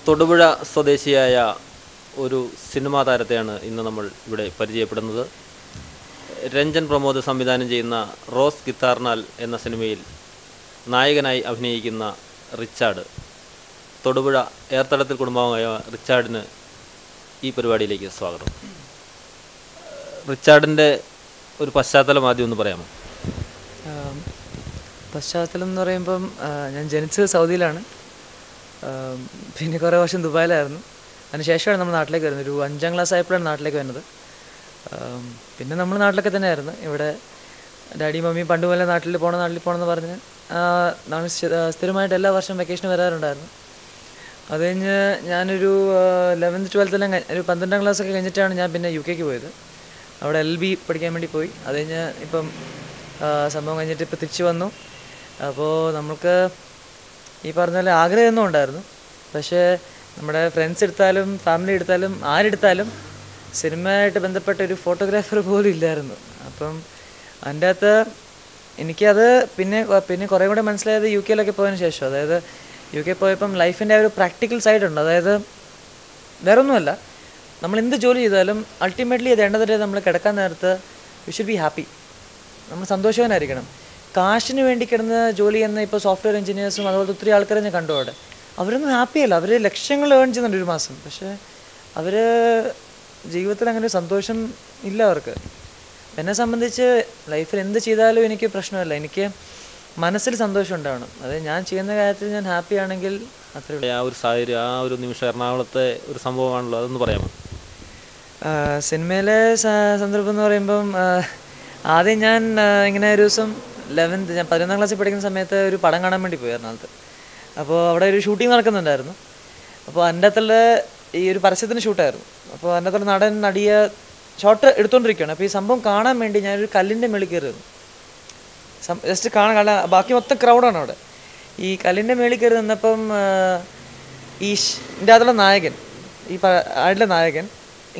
തൊടുപുഴ സ്വദേശിയായ ഒരു സിനിമാ താരത്തെയാണ് ഇന്ന് നമ്മൾ ഇവിടെ പരിചയപ്പെടുന്നത്. രഞ്ജൻ പ്രമോദ് സംവിധാനം ചെയ്യുന്ന റോസ് ഗിത്താർനാൽ എന്ന സിനിമയിൽ നായകനായി അഭിനയിക്കുന്ന റിച്ചാർഡ്. തൊടുപുഴ ഏർത്തടത്തിൽ കുടുംബമായ റിച്ചാർഡിന് ഈ പരിപാടിയിലേക്ക് സ്വാഗതം. റിച്ചാർഡിൻ്റെ ഒരു പശ്ചാത്തലം ആദ്യം ഒന്ന് പറയാമോ? പശ്ചാത്തലം എന്ന് പറയുമ്പം ഞാൻ ജനിച്ചത് സൗദിയിലാണ്, പിന്നെ കുറേ വർഷം ദുബായിലായിരുന്നു. അതിനുശേഷമാണ് നമ്മൾ നാട്ടിലേക്ക് വരുന്നത്. ഒരു 5ാം ക്ലാസ് ആയപ്പോഴാണ് നാട്ടിലേക്ക് വരുന്നത്. പിന്നെ നമ്മൾ നാട്ടിലൊക്കെ തന്നെയായിരുന്നു. ഇവിടെ ഡാഡി മമ്മി പണ്ട് പോലെ നാട്ടിൽ പോകണമെന്ന് പറഞ്ഞ് നമ്മൾ സ്ഥിരമായിട്ട് എല്ലാ വർഷവും വെക്കേഷന് വരാറുണ്ടായിരുന്നു. അത് കഴിഞ്ഞ് ഞാനൊരു 11th 12th എല്ലാം ഒരു 12ാം ക്ലാസ്സൊക്കെ കഴിഞ്ഞിട്ടാണ് ഞാൻ പിന്നെ UK പോയത്. അവിടെ LLB പഠിക്കാൻ വേണ്ടി പോയി. അത് കഴിഞ്ഞ് ഇപ്പം സംഭവം കഴിഞ്ഞിട്ട് ഇപ്പോൾ തിരിച്ചു വന്നു. അപ്പോൾ നമുക്ക് ഈ പറഞ്ഞ പോലെ ആഗ്രഹമൊന്നും ഉണ്ടായിരുന്നു. പക്ഷേ നമ്മുടെ ഫ്രണ്ട്സ് എടുത്താലും ഫാമിലി എടുത്താലും ആരെടുത്താലും സിനിമയായിട്ട് ബന്ധപ്പെട്ട ഒരു ഫോട്ടോഗ്രാഫർ പോലും ഇല്ലായിരുന്നു. അപ്പം അതിൻ്റെ അകത്ത് എനിക്കത് പിന്നെ കുറേ കൂടെ മനസ്സിലായത് UK പോയതിന് ശേഷം. അതായത് UK പോയപ്പം ലൈഫിൻ്റെ ആ ഒരു പ്രാക്ടിക്കൽ സൈഡുണ്ട്. അതായത് വേറെ ഒന്നുമല്ല, നമ്മൾ എന്ത് ജോലി ചെയ്താലും അൾട്ടിമേറ്റ്ലി അത് എണ്ണ തരെ നമ്മൾ കിടക്കാൻ നേരത്ത് യു ഷുഡ് ബി ഹാപ്പി. നമ്മൾ സന്തോഷവാനായിരിക്കണം. കാശിന് വേണ്ടി കിടന്ന് ജോലി ചെയ്യുന്ന ഇപ്പോൾ സോഫ്റ്റ്വെയർ എഞ്ചിനീയേഴ്സും അതുപോലത്തെ ഒത്തിരി ആൾക്കാരെ ഞാൻ കണ്ടു അവിടെ. അവരൊന്നും ഹാപ്പിയല്ല. അവർ ലക്ഷങ്ങൾ ഏൺ ചെയ്യുന്നുണ്ട് ഒരു മാസം. പക്ഷേ അവർ ജീവിതത്തിൽ അങ്ങനെ ഒരു സന്തോഷം ഇല്ല അവർക്ക്. എന്നെ സംബന്ധിച്ച് ലൈഫിൽ എന്ത് ചെയ്താലും എനിക്ക് പ്രശ്നമല്ല. എനിക്ക് മനസ്സിൽ സന്തോഷം ഉണ്ടാവണം. അത് ഞാൻ ചെയ്യുന്ന കാര്യത്തിൽ ഞാൻ ഹാപ്പി ആണെങ്കിൽ അത്രയും. ആ ഒരു സാഹചര്യം, ആ ഒരു നിമിഷം എറണാകുളത്തെ ഒരു സംഭവമാണല്ലോ, അതൊന്ന് പറയാമോ? സിനിമയിലെ സന്ദർഭം എന്ന് പറയുമ്പം ആദ്യം ഞാൻ ഇങ്ങനെ ഒരു ദിവസം ഞാൻ 11ാം ക്ലാസ്സിൽ പഠിക്കുന്ന സമയത്ത് ഒരു പടം കാണാൻ വേണ്ടി പോയി എറണാകുളത്ത്. അപ്പോൾ അവിടെ ഒരു ഷൂട്ടിംഗ് നടക്കുന്നുണ്ടായിരുന്നു. അപ്പോൾ അതിൻ്റെ അകത്തുള്ള ഈ ഒരു പരസ്യത്തിന് ഷൂട്ടായിരുന്നു. അപ്പോൾ അതിൻ്റെ അകത്തുള്ള നടൻ നടിയെ ഷോട്ട് എടുത്തുകൊണ്ടിരിക്കുകയാണ്. അപ്പോൾ ഈ സംഭവം കാണാൻ വേണ്ടി ഞാനൊരു കല്ലിൻ്റെ മേളിൽ കയറിയിരുന്നു. ജസ്റ്റ് കാണാൻ ബാക്കി മൊത്തം ക്രൗഡാണ് അവിടെ. ഈ കല്ലിൻ്റെ മേളിൽ കയറി നിന്നപ്പം ഇതിൻ്റെ അതിലുള്ള നായകൻ, ആടിലെ നായകൻ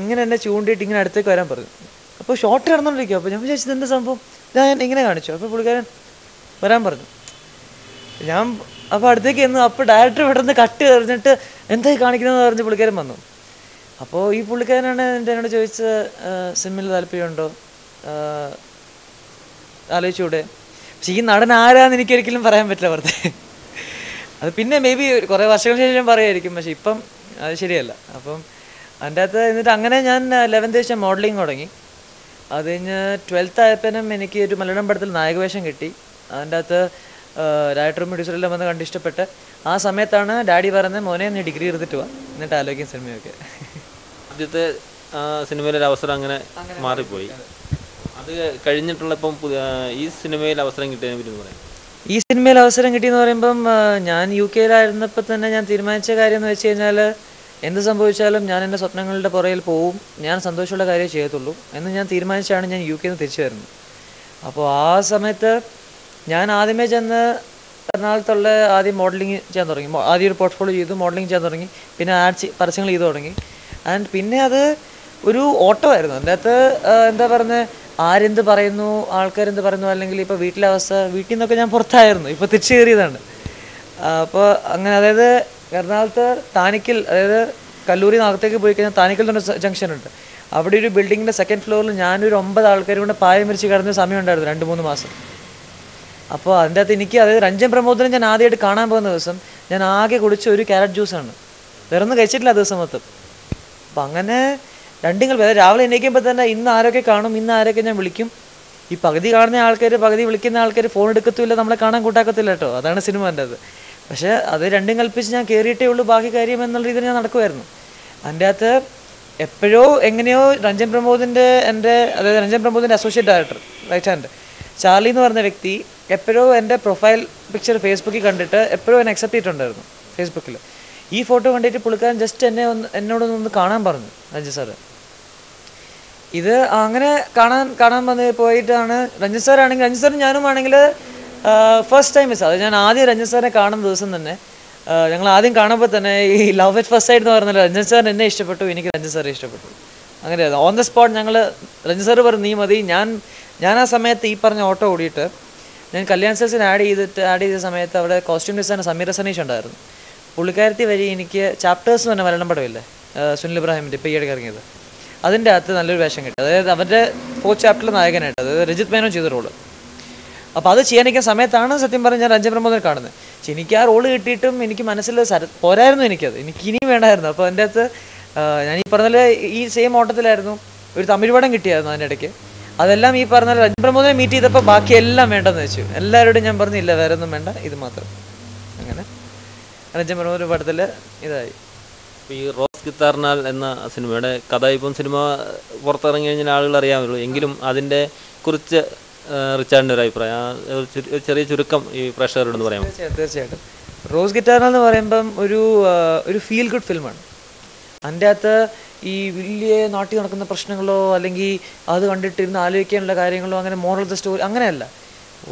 ഇങ്ങനെ എന്നെ ചൂണ്ടിയിട്ട് ഇങ്ങനെ അടുത്തേക്ക് വരാൻ പറഞ്ഞു. അപ്പോൾ ഷോട്ട് കിടന്നുകൊണ്ടിരിക്കും. അപ്പോൾ ഞാൻ വിചാരിച്ചത് എന്താ സംഭവം, ഞാൻ ഇങ്ങനെ കാണിച്ചു. അപ്പോൾ പുള്ളിക്കാരൻ വരാൻ പറഞ്ഞു. ഞാൻ അപ്പോൾ അടുത്തേക്ക് ചെന്നു. അപ്പോൾ ഡയറക്ടർ പെട്ടെന്ന് കട്ട് എറിഞ്ഞിട്ട് എന്തായി കാണിക്കുന്നതെന്ന് പറഞ്ഞ് പുള്ളിക്കാരൻ വന്നു. അപ്പോൾ ഈ പുള്ളിക്കാരനാണ് എന്നോട് ചോദിച്ചത്, സിനിമയിൽ താല്പര്യമുണ്ടോ, ആലോചിച്ചൂടെ? പക്ഷെ ഈ നടൻ ആരാന്ന് എനിക്കൊരിക്കലും പറയാൻ പറ്റില്ല വെറുതെ. അത് പിന്നെ മേ ബി കുറേ വർഷങ്ങൾക്ക് ശേഷം പറയുമായിരിക്കും. പക്ഷെ ഇപ്പം അത് ശരിയല്ല. അപ്പം അതിൻ്റെ അകത്ത് എന്നിട്ട് അങ്ങനെ ഞാൻ 11th ശേഷം മോഡലിങ് തുടങ്ങി. അത് കഴിഞ്ഞ് 12th ആയപ്പോഴും എനിക്ക് ഒരു മലയാളം പടത്തിൽ നായകവേഷം കിട്ടി. അതിൻ്റെ അകത്ത് ഡയറക്ടറും പ്രൊഡ്യൂസറെല്ലാം വന്ന് കണ്ട് ഇഷ്ടപ്പെട്ട് ആ സമയത്താണ് ഡാഡി പറഞ്ഞത്, മോനെ നീ ഡിഗ്രി എടുത്തിട്ട് പോവാ, എന്നിട്ട് ആലോചിക്കും സിനിമയൊക്കെ. ആദ്യത്തെ സിനിമയിലൊരു അവസരം അങ്ങനെ മാറിപ്പോയി. അത് കഴിഞ്ഞിട്ടുള്ള ഇപ്പം ഈ സിനിമയിൽ അവസരം കിട്ടിയതിനെ പറ്റി പറയാം. ഈ സിനിമയിൽ അവസരം കിട്ടിയെന്ന് പറയുമ്പം ഞാൻ UK തന്നെ ഞാൻ തീരുമാനിച്ച കാര്യം എന്ന് വെച്ച് കഴിഞ്ഞാൽ എന്ത് സംഭവിച്ചാലും ഞാൻ എൻ്റെ സ്വപ്നങ്ങളുടെ പുറകിൽ പോവും, ഞാൻ സന്തോഷമുള്ള കാര്യമേ ചെയ്യത്തുള്ളൂ എന്ന് ഞാൻ തീരുമാനിച്ചാണ് ഞാൻ UK തിരിച്ചു വരുന്നത്. അപ്പോൾ ആ സമയത്ത് ഞാൻ ആദ്യമേ ചെന്ന് എറണാകുളത്തുള്ള ആദ്യം മോഡലിംഗ് ചെയ്യാൻ തുടങ്ങി. ആദ്യം ഒരു പോർട്ട്ഫോളിയോ ചെയ്തു, മോഡലിംഗ് ചെയ്യാൻ തുടങ്ങി. പിന്നെ പരസ്യങ്ങൾ ചെയ്തു തുടങ്ങി. ആൻഡ് പിന്നെ അത് ഒരു ഓട്ടമായിരുന്നു. അതിൻ്റെ അകത്ത് എന്താ പറയുന്നത്, ആരെന്ത് പറയുന്നു, ആൾക്കാരെന്ത് പറയുന്നു, അല്ലെങ്കിൽ ഇപ്പോൾ വീട്ടിലെ അവസ്ഥ, വീട്ടിൽ നിന്നൊക്കെ ഞാൻ പുറത്തായിരുന്നു, ഇപ്പോൾ തിരിച്ചു കയറിയതാണ്. അപ്പോൾ അങ്ങനെ, അതായത് എറണാകുളത്ത് താനിക്കൽ, അതായത് കല്ലൂരി അകത്തേക്ക് പോയി കഴിഞ്ഞാൽ താനിക്കൽ എന്ന് പറഞ്ഞ ജംഗ്ഷൻ ഉണ്ട്. അവിടെ ഒരു ബിൽഡിങ്ങിൻ്റെ 2nd ഫ്ലോറിൽ ഞാനൊരു 9 ആൾക്കാരും കൊണ്ട് പായം വിരിച്ച് കിടന്ന സമയം ഉണ്ടായിരുന്നു, 2-3 മാസം. അപ്പോൾ അതിൻ്റെ അകത്ത് എനിക്ക്, അതായത് രഞ്ജൻ പ്രമോദിനെ ഞാൻ ആദ്യമായിട്ട് കാണാൻ പോകുന്ന ദിവസം ഞാൻ ആകെ കുടിച്ച ഒരു ക്യാരറ്റ് ജ്യൂസാണ്, വേറെ ഒന്നും കഴിച്ചിട്ടില്ല ആ ദിവസം മൊത്തം. അപ്പം അങ്ങനെ രാവിലെ എണീക്കുമ്പോൾ തന്നെ ഇന്ന് ആരൊക്കെ കാണും, ഇന്ന് ആരൊക്കെ ഞാൻ വിളിക്കും. ഈ പകുതി കാണുന്ന ആൾക്കാർ, പകുതി വിളിക്കുന്ന ആൾക്കാർ ഫോൺ എടുക്കത്തില്ല, നമ്മളെ കാണാൻ കൂട്ടാക്കത്തില്ല കേട്ടോ. അതാണ് സിനിമ എൻ്റെ അത്. പക്ഷേ അത് രണ്ടും കൽപ്പിച്ച് ഞാൻ കയറിയിട്ടേ ഉള്ളൂ ബാക്കി കാര്യം എന്നുള്ള രീതിയിൽ ഞാൻ നടക്കുമായിരുന്നു. അതിൻ്റെ അകത്ത് എപ്പോഴോ എങ്ങനെയോ രഞ്ജൻ പ്രമോദിൻ്റെ associate director, right hand Charlie എന്ന് പറഞ്ഞ വ്യക്തി എപ്പോഴോ എൻ്റെ പ്രൊഫൈൽ പിക്ചർ ഫേസ്ബുക്കിൽ കണ്ടിട്ട് എപ്പോഴോ എന്നെ അക്സെപ്റ്റ് ചെയ്തിട്ടുണ്ടായിരുന്നു ഫേസ്ബുക്കിൽ. ഈ ഫോട്ടോ കണ്ടിട്ട് പുള്ളിക്കാരൻ ജസ്റ്റ് എന്നോടൊന്ന് കാണാൻ പറഞ്ഞു, രഞ്ജൻ സാറ്. ഇത് അങ്ങനെ കാണാൻ പോയിട്ടാണ്. രഞ്ജൻ സാറാണെങ്കിൽ, രഞ്ജൻ സാറും ഞാനുമാണെങ്കിൽ ഫസ്റ്റ് ടൈം മിസ്. അത് ഞാൻ ആദ്യം രഞ്ജൻ സാറിനെ കാണുന്ന ദിവസം തന്നെ, ഞങ്ങൾ ആദ്യം കാണുമ്പോൾ തന്നെ ഈ ലവ് അറ്റ് ഫസ്റ്റ് സൈഡ് എന്ന് പറഞ്ഞാൽ രഞ്ജൻ സാറിന് എന്നെ ഇഷ്ടപ്പെട്ടു, എനിക്ക് രഞ്ജൻ സാറെ ഇഷ്ടപ്പെട്ടു. അങ്ങനെയായിരുന്നു. ഓൺ ദ സ്പോട്ട് ഞങ്ങൾ, രഞ്ജൻ സാറ് പറഞ്ഞു നീ മതി. ഞാൻ ആ സമയത്ത് ഈ പറഞ്ഞ ഓട്ടോ ഓടിയിട്ട് ഞാൻ കല്യാൺ സെൽസിന് ആഡ് ചെയ്ത സമയത്ത് അവിടെ കോസ്റ്റ്യൂം ഡിസൈനർ സമീർ സനീഷ് ഉണ്ടായിരുന്നു. പുള്ളിക്കാരത്തി വഴി എനിക്ക് ചാപ്റ്റേഴ്സ് എന്ന് പറഞ്ഞ മലയാളം പടമില്ലേ, സുനിൽ ഇബ്രാഹിമിൻ്റെ ഇപ്പോൾ ഈയിടെ ഇറങ്ങിയത്, അതിൻ്റെ അകത്ത് നല്ലൊരു വേഷം കിട്ടി. അതായത് അവരുടെ 4th ചാപ്റ്ററിൽ നായകനായിട്ട്, അതായത് രജിത് മേനോൻ ചെയ്ത റോള്. അപ്പോൾ അത് ചെയ്യാനിരിക്കുന്ന സമയത്താണ് സത്യം പറഞ്ഞാൽ ഞാൻ രഞ്ജൻ പ്രമോദിനെ കാണുന്നത്. പക്ഷെ എനിക്ക് ആ റോള് കിട്ടിയിട്ടും എനിക്ക് മനസ്സിൽ പോരായിരുന്നു, എനിക്കത് ഇനിയും വേണ്ടായിരുന്നു. അപ്പോൾ അതിൻ്റെ അകത്ത് ഞാൻ ഈ പറഞ്ഞ ഈ സെയിം ഓട്ടത്തിലായിരുന്നു. ഒരു തമിഴ് പടം കിട്ടിയായിരുന്നു അതിൻ്റെ ഇടയ്ക്ക്. അതെല്ലാം ഈ പറഞ്ഞ രഞ്ജൻ പ്രമോദിനെ മീറ്റ് ചെയ്തപ്പോൾ ബാക്കിയെല്ലാം വേണ്ടെന്ന് വെച്ചു. എല്ലാവരോടും ഞാൻ പറഞ്ഞു ഇല്ല വേറെ ഒന്നും വേണ്ട, ഇത് മാത്രം. അങ്ങനെ രഞ്ജൻ പ്രമോദിൻ്റെ പടത്തിൽ ഇതായി. ഈ റോസ് ഗിത്താർനാൽ എന്ന സിനിമയുടെ കഥ ഇപ്പം സിനിമ പുറത്തിറങ്ങി കഴിഞ്ഞാൽ ആളുകൾ അറിയാമല്ലോ, എങ്കിലും അതിൻ്റെ കുറിച്ച് റിച്ചാർഡിൻ്റെ ഒരു അഭിപ്രായം, ഒരു ചെറിയ ചുരുക്കം ഈ പ്രേക്ഷകരോടൊന്ന് പറയാം. തീർച്ചയായിട്ടും റോസ് ഗിത്താർനാൽ എന്ന് പറയുമ്പം ഒരു ഫീൽ ഗുഡ് ഫിലിമാണ്. അതിൻ്റെ അകത്ത് ഈ വലിയ നാട്ടിൽ നടക്കുന്ന പ്രശ്നങ്ങളോ അല്ലെങ്കിൽ അത് കണ്ടിട്ടിരുന്ന് ആലോചിക്കാനുള്ള കാര്യങ്ങളോ അങ്ങനെ മോറൽ ദ സ്റ്റോറി അങ്ങനെയല്ല.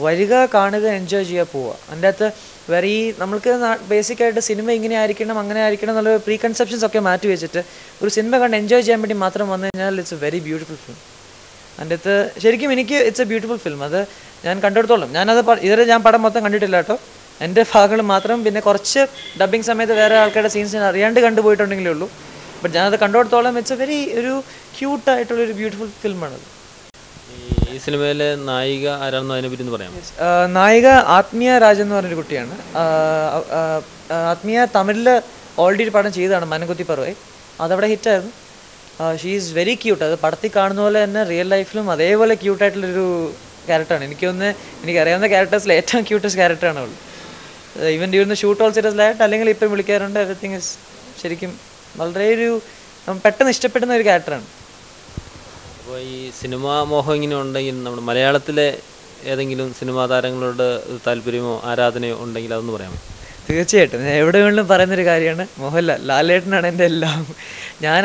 വരിക, കാണുക, എൻജോയ് ചെയ്യുക, പോവുക. അതിൻ്റെ അകത്ത് വേറെ ഈ നമ്മൾക്ക് ബേസിക്കായിട്ട് സിനിമ ഇങ്ങനെ ആയിരിക്കണം അങ്ങനെ ആയിരിക്കണം എന്നുള്ള പ്രീ കൺസെപ്ഷൻസ് ഒക്കെ മാറ്റി വെച്ചിട്ട് ഒരു സിനിമ കണ്ട് എൻജോയ് ചെയ്യാൻ വേണ്ടി മാത്രം വന്നു കഴിഞ്ഞാൽ it's A very beautiful film. അതിൻ്റെ അകത്ത് ശരിക്കും എനിക്ക് ഇറ്റ്സ് എ ബ്യൂട്ടിഫുൾ ഫിലിം. അത് ഞാൻ കണ്ടെടുത്തോളം, ഇതുവരെ ഞാൻ പടം മൊത്തം കണ്ടിട്ടില്ല കേട്ടോ, എൻ്റെ ഭാഗങ്ങൾ മാത്രം. പിന്നെ കുറച്ച് ഡബ്ബിങ് സമയത്ത് വേറെ ആൾക്കാരുടെ സീൻസ് ഞാൻ അറിയാണ്ട് കണ്ടുപോയിട്ടുണ്ടെങ്കിലേ ഉള്ളൂ. ബട്ട് ഞാനത് കണ്ടെടുത്തോളം ഇറ്റ്സ് എ വെരി ഒരു ക്യൂട്ടായിട്ടുള്ളൊരു ബ്യൂട്ടിഫുൾ ഫിലിമാണത്. ഈ സിനിമയിലെ നായിക ആരാണെന്ന് അതിനെപ്പറ്റി ഒന്ന് പറയാം. നായിക ആത്മീയ രാജ് എന്ന് പറഞ്ഞൊരു കുട്ടിയാണ്. ആത്മീയ തമിഴിൽ ഓൾറെഡി ഒരു പടം ചെയ്തതാണ്, മനംകുത്തി പറവൈ. അതവിടെ ഹിറ്റായിരുന്നു. She is very cute. അത് പടത്തിൽ കാണുന്ന പോലെ തന്നെ റിയൽ ലൈഫിലും അതേപോലെ ക്യൂട്ടായിട്ടുള്ളൊരു ക്യാരക്ടറാണ്. എനിക്കറിയാവുന്ന ക്യാരക്ടേഴ്സിൽ ഏറ്റവും ക്യൂട്ടസ്റ്റ് ക്യാരക്ടറാണ് അവൾ. Even during shoot also it was light, അല്ലെങ്കിൽ ഇപ്പം വിളിക്കാറുണ്ട്. എവറിത്തിങ് ഇസ് ശരിക്കും വളരെ പെട്ടെന്ന് ഇഷ്ടപ്പെടുന്ന ഒരു ക്യാരക്ടറാണ്. അപ്പോൾ ഈ സിനിമാ മോഹം ഇങ്ങനെ ഉണ്ടെങ്കിൽ നമ്മുടെ മലയാളത്തിലെ ഏതെങ്കിലും സിനിമാ താരങ്ങളോട് താല്പര്യമോ ആരാധനയോ ഉണ്ടെങ്കിൽ അതൊന്ന് പറയാമോ? തീർച്ചയായിട്ടും ഞാൻ എവിടെ വേണമെങ്കിലും പറയുന്നൊരു കാര്യമാണ് മോഹൻലാൽ. ലാലേട്ടനാണ് എൻ്റെ എല്ലാം.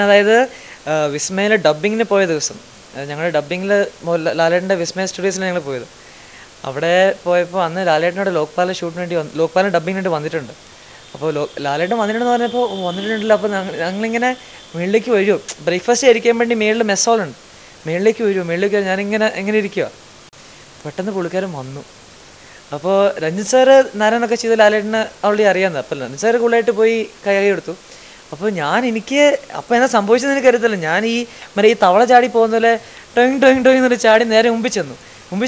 അതായത് വിസ്മയിലെ ഡബ്ബിങ്ങിന് പോയ ദിവസം, ഞങ്ങളുടെ ഡബ്ബിങ്ങിൽ ലാലേട്ടൻ്റെ വിസ്മയ സ്റ്റുഡിയോസിലാണ് ഞങ്ങൾ പോയത്. അവിടെ പോയപ്പോൾ അന്ന് ലാലേട്ടനോട് ലോക്പാലം ഡബ്ബിങ്ങിന് വേണ്ടി വന്നിട്ടുണ്ട്. അപ്പോൾ ലാലേട്ടൻ വന്നിട്ടുണ്ടെന്ന് പറഞ്ഞപ്പോൾ വന്നിട്ടുണ്ടല്ലോ. അപ്പോൾ ഞങ്ങളിങ്ങനെ മുകളിലേക്ക് വരുമോ, ബ്രേക്ക്ഫാസ്റ്റ് കഴിക്കാൻ വേണ്ടി മേളിൽ മെസ് ഹോളുണ്ട്, മേളിലേക്ക് വരുമോ, ഞാനിങ്ങനെ ഇരിക്കുക. പെട്ടെന്ന് പുള്ളിക്കാരൻ വന്നു. അപ്പോൾ രഞ്ജിത് സാറ് നാരായണൊക്കെ ചെയ്ത് ലാലേട്ടന് അവളി അറിയാമെന്ന്. അപ്പോൾ രഞ്ജിത് സാറ് കൂടുതലായിട്ട് പോയി കൈ എടുത്തു. അപ്പോൾ അപ്പോൾ എന്താ സംഭവിച്ചതെന്ന് എനിക്കറിയത്തില്ല. ഞാൻ ഈ തവള ചാടി പോകുന്ന പോലെ ടൊയിങ് എന്നൊരു ചാടി നേരെ മുമ്പിൽ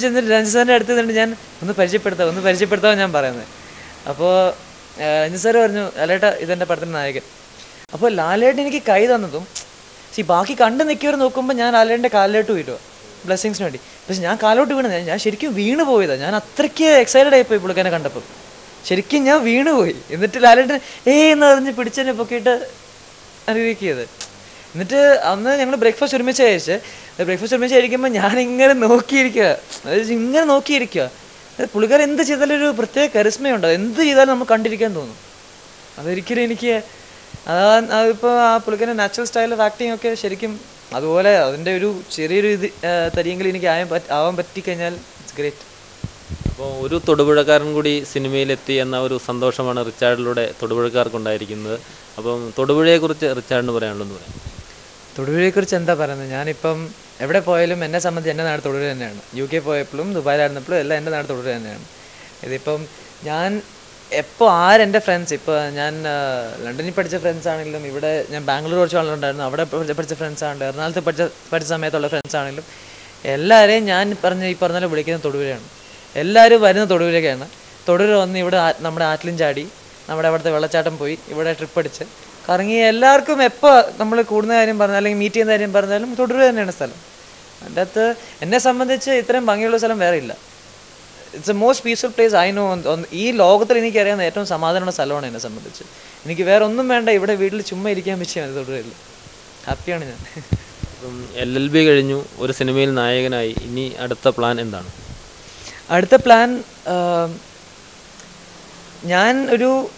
ചെന്നിട്ട് രഞ്ജിത് സാറിൻ്റെ അടുത്ത് നിന്നിട്ട് ഞാൻ ഒന്ന് പരിചയപ്പെടുത്താൻ ഞാൻ പറയുന്നത്. അപ്പോൾ രഞ്ജിത് സാറ് പറഞ്ഞു ലാലേട്ട ഇതെൻ്റെ പടത്തിൻ്റെ നായകൻ. അപ്പോൾ ലാലേട്ടൻ എനിക്ക് കൈ തന്നതും ബാക്കി കണ്ടു നിൽക്കിയവർ നോക്കുമ്പോൾ ഞാൻ ലാലേട്ടൻ്റെ കാലിലോട്ട് വീഴുക ബ്ലെസ്സിങ്സിന് വേണ്ടി. പക്ഷെ ഞാൻ കാലോട്ട് വീണത് ഞാൻ ശരിക്കും വീണ് പോയതാണ്. ഞാൻ അത്രയ്ക്ക് എക്സൈറ്റഡ് ആയിപ്പോയി പുള്ളിക്കാരനെ കണ്ടപ്പോൾ. ശരിക്കും ഞാൻ വീണുപോയി. എന്നിട്ട് ലാലേട്ടൻ എന്ന് പറഞ്ഞ് പിടിച്ചെന്നെ പൊക്കിയിട്ട് അനുഭവിക്കിയത്. എന്നിട്ട് അന്ന് ഞങ്ങൾ ബ്രേക്ക്ഫാസ്റ്റ് ഒരുമിച്ച് കഴിക്കുമ്പോൾ ഞാനിങ്ങനെ നോക്കിയിരിക്കുക. പുള്ളിക്കാരൻ എന്ത് ചെയ്താലും ഒരു പ്രത്യേക കരിസ്മയുണ്ട്. എന്ത് ചെയ്താലും നമുക്ക് കണ്ടിരിക്കാൻ തോന്നും. അതൊരിക്കലും എനിക്ക് അതിപ്പോൾ ആ പുള്ളിക്കാരൻ്റെ നാച്ചുറൽ സ്റ്റൈൽ ഓഫ് ആക്ടിങ് ഒക്കെ ശരിക്കും അതുപോലെ അതിൻ്റെ ഒരു ചെറിയൊരു തരിയെങ്കിലും എനിക്ക് ആവാൻ പറ്റിക്കഴിഞ്ഞാൽ ഇറ്റ്സ് ഗ്രേറ്റ്. അപ്പോൾ ഒരു തൊടുപുഴക്കാരൻ കൂടി സിനിമയിലെത്തി എന്ന ഒരു സന്തോഷമാണ് റിച്ചാർഡിലൂടെ തൊടുപുഴക്കാർക്കുണ്ടായിരിക്കുന്നത്. അപ്പം തൊടുപുഴയെക്കുറിച്ച് റിച്ചാർഡിന് പറയാനുള്ളതെന്ന് പറയാം. തൊടുപുഴയെക്കുറിച്ച് എന്താ പറയുന്നത്, ഞാനിപ്പം എവിടെ പോയാലും എന്നെ സംബന്ധിച്ച് എൻ്റെ നാട് തൊടുപുഴ തന്നെയാണ്. UK പോയപ്പോഴും ദുബായിലായിരുന്നപ്പോഴും എല്ലാം എൻ്റെ നാട് തൊടുപുഴ തന്നെയാണ്. ഇതിപ്പം ഞാൻ എപ്പോൾ ആരെൻ്റെ ഫ്രണ്ട്സ്, ഇപ്പോൾ ഞാൻ ലണ്ടനിൽ പഠിച്ച ഫ്രണ്ട്സ് ആണെങ്കിലും, ഇവിടെ ഞാൻ ബാംഗ്ലൂർ കുറച്ച് ആളുണ്ടായിരുന്നു, അവിടെ പഠിച്ച ഫ്രണ്ട്സ് ആണെങ്കിലും, എറണാകുളത്ത് പഠിച്ച സമയത്തുള്ള ഫ്രണ്ട്സ് ആണെങ്കിലും എല്ലാവരെയും ഞാൻ ഈ പറഞ്ഞ വിളിക്കുന്നത് തൊടുപുഴയാണ്. എല്ലാവരും വരുന്ന തൊടുപുഴയ്ക്കാണ്. തൊടുപുഴ വന്ന് ഇവിടെ നമ്മുടെ ആറ്റിലും ചാടി, നമ്മുടെ അവിടുത്തെ വെള്ളച്ചാട്ടം പോയി, ഇവിടെ ട്രിപ്പ് അടിച്ച് കറങ്ങി എല്ലാവർക്കും എപ്പോൾ നമ്മൾ കൂടുന്ന കാര്യം പറഞ്ഞാൽ അല്ലെങ്കിൽ മീറ്റ് ചെയ്യുന്ന കാര്യം പറഞ്ഞാലും തൊടുപുഴ തന്നെയാണ് സ്ഥലം. അതിൻ്റെ അകത്ത് എന്നെ സംബന്ധിച്ച് ഇത്രയും ഭംഗിയുള്ള സ്ഥലം വേറെ ഇല്ല. It's A most peaceful place I know. ഈ ലോകത്തിൽ എനിക്കറിയാവുന്ന ഏറ്റവും സമാധാനമുള്ള സ്ഥലമാണ് എന്നെ സംബന്ധിച്ച്. എനിക്ക് വേറെ ഒന്നും വേണ്ട, ഇവിടെ വീട്ടിൽ ചുമ്മാ ഇരിക്കാൻ പറ്റിയാൽ മതി. തൊടുപുഴയിൽ ഹാപ്പിയാണ് ഞാൻ. LLB കഴിഞ്ഞു, ഒരു സിനിമയിൽ നായകനായി. ഇനി അടുത്ത പ്ലാൻ എന്താണ്? അടുത്ത പ്ലാൻ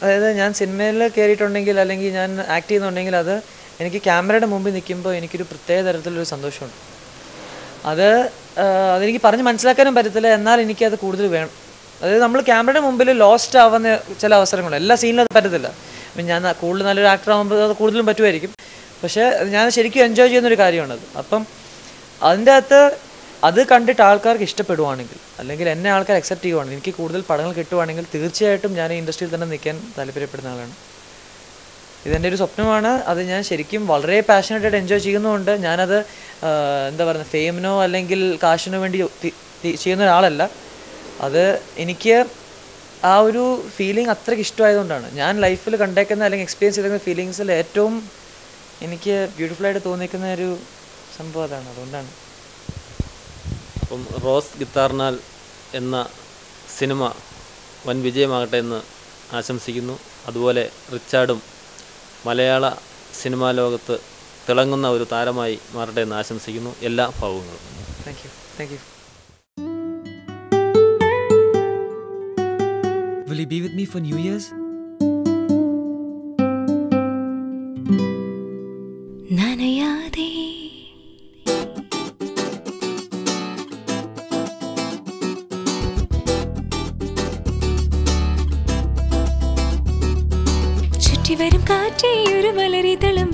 അതായത് ഞാൻ സിനിമയിൽ കയറിയിട്ടുണ്ടെങ്കിൽ അല്ലെങ്കിൽ ഞാൻ ആക്ട് ചെയ്യുന്നുണ്ടെങ്കിൽ അത് എനിക്ക് ക്യാമറയുടെ മുമ്പിൽ നിൽക്കുമ്പോൾ എനിക്കൊരു പ്രത്യേക തരത്തിലൊരു സന്തോഷമുണ്ട്. അതെനിക്ക് പറഞ്ഞ് മനസ്സിലാക്കാനും പറ്റത്തില്ല. എന്നാൽ എനിക്കത് കൂടുതൽ വേണം. അതായത് നമ്മൾ ക്യാമറയുടെ മുമ്പിൽ ലോസ്റ്റ് ആവുന്ന ചില അവസരങ്ങളുണ്ട്. എല്ലാ സീനിലും അത് പറ്റത്തില്ല. ഞാൻ കൂടുതൽ നല്ലൊരു ആക്ടർ ആകുമ്പോൾ അത് കൂടുതലും പറ്റുമായിരിക്കും. പക്ഷേ ഞാൻ ശരിക്കും എൻജോയ് ചെയ്യുന്നൊരു കാര്യമാണത്. അപ്പം അതിൻ്റെ അകത്ത് അത് കണ്ടിട്ട് ആൾക്കാർക്ക് ഇഷ്ടപ്പെടുവാണെങ്കിൽ അല്ലെങ്കിൽ എന്നെ ആൾക്കാർ അക്സെപ്റ്റ് ചെയ്യുവാണെങ്കിൽ എനിക്ക് കൂടുതൽ പടങ്ങൾ കിട്ടുവാണെങ്കിൽ തീർച്ചയായിട്ടും ഞാൻ ഈ ഇൻഡസ്ട്രിയിൽ തന്നെ നിൽക്കാൻ താല്പര്യപ്പെടുന്ന ആളാണ്. ഇതെൻ്റെ ഒരു സ്വപ്നമാണ്. അത് ഞാൻ ശരിക്കും വളരെ പാഷനേറ്റായിട്ട് എൻജോയ് ചെയ്യുന്നതുകൊണ്ട് ഞാനത് എന്താ പറയുക, ഫെയിമിനോ അല്ലെങ്കിൽ കാശിനോ വേണ്ടി ചെയ്യുന്ന ഒരാളല്ല. അത് എനിക്ക് ആ ഒരു ഫീലിംഗ് അത്രയ്ക്ക് ഇഷ്ടമായതുകൊണ്ടാണ്. ഞാൻ ലൈഫിൽ കണ്ടേക്കുന്ന അല്ലെങ്കിൽ എക്സ്പീരിയൻസ് ചെയ്തേക്കുന്ന ഫീലിങ്സിൽ ഏറ്റവും എനിക്ക് ബ്യൂട്ടിഫുള്ളായിട്ട് തോന്നിക്കുന്ന ഒരു സംഭവം അതാണ്. അതുകൊണ്ടാണ്. അപ്പം റോസ് ഗിത്താർനാൽ എന്ന സിനിമ വൻ വിജയമാകട്ടെ എന്ന് ആശംസിക്കുന്നു. അതുപോലെ റിച്ചാർഡും മലയാള സിനിമാ ലോകത്ത് തിളങ്ങുന്ന ഒരു താരമായി മാറട്ടെ എന്ന് ആശംസിക്കുന്നു. എല്ലാ ഭാവങ്ങളും. Thank you. Will you be with me for New Year's? നനയാതെ ചുറ്റിവരും കാറ്റേ ഒരു മലരിതളും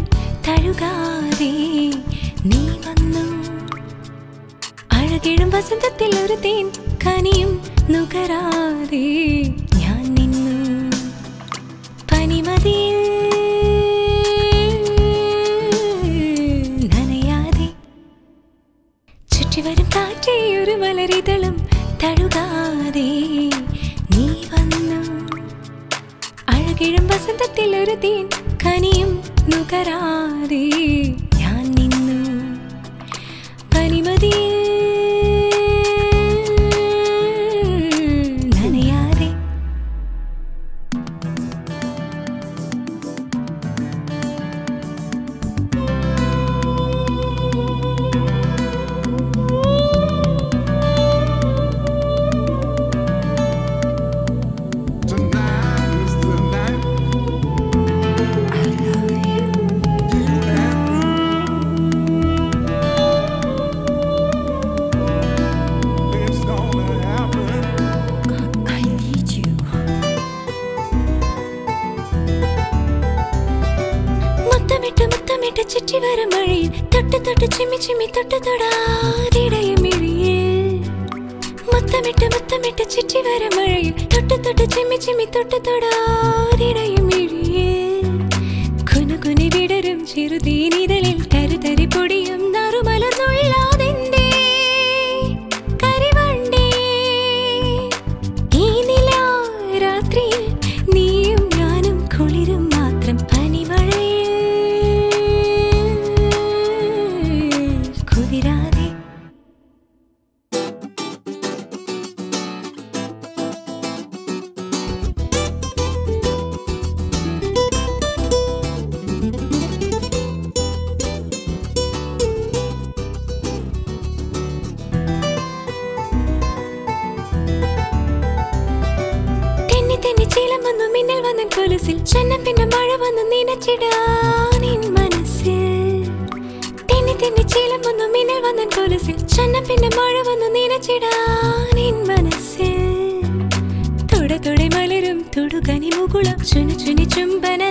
തഴുകാതെ നീ വന്നു. അഴകിടും വസന്തത്തിൽ ഒരു തേൻ കനിയും നുകരാതെ ഞാൻ നിന്നു. പനിമതിയിൽ നനയാതെ ചുറ്റിവരും കാറ്റേ ഒരു മലരിതളും തഴുകാതെ നീ വന്നു. അഴകിടും വസന്തത്തിൽ ഒരു തേൻ കനിയും നുകരാതെ ഞാൻ നിന്നു. പനിമതിയിൽ നനയാതെ ചുറ്റിവരും മഴയിൽ തൊട്ട് തൊട്ട് ചിമ്മി ചിമ്മി തൊട്ട് തൊടാതിടയും മിഴിയിൽ. മുത്തമിട്ട് മുത്തമിട്ട് ചുറ്റിവരും മഴയിൽ തൊട്ട് തൊട്ട് ചിമ്മി ചിമ്മി തൊട്ട് തൊടാതിടയും മിഴിയിൽ. കുനുകുനി വിടരും ചെറുതീനിതളിൽ തരുതരി പൊടിയും നറുമലർന്നുള്ളാതെന്തേ കരിവണ്ടേ. ഈ നിലാരാത്രിയിൽ നീയും ഞാനും കുളിരും മാത്രം പനിമഴയിൽ കുതിരാതെ. തെന്നി തെന്നി ചീലം വന്നു മിന്നൽ വന്നു കൊലുസിൽ ചെന്ന പിന്നെ മഴ വന്നു നിനച്ചിടാൻ മനസ്സിൽ. തെന്നി തെന്നി ചീലം വന്നു മിന്നൽ വന്നു കൊലുസിൽ ചെന്ന പിന്നെ മഴ വന്നു നിനച്ചിടാൻ മനസ്സിൽ. തൊട തൊടെ മലരും തൊടുകനി മുകുളം ചുനു ചുനി ചുംബന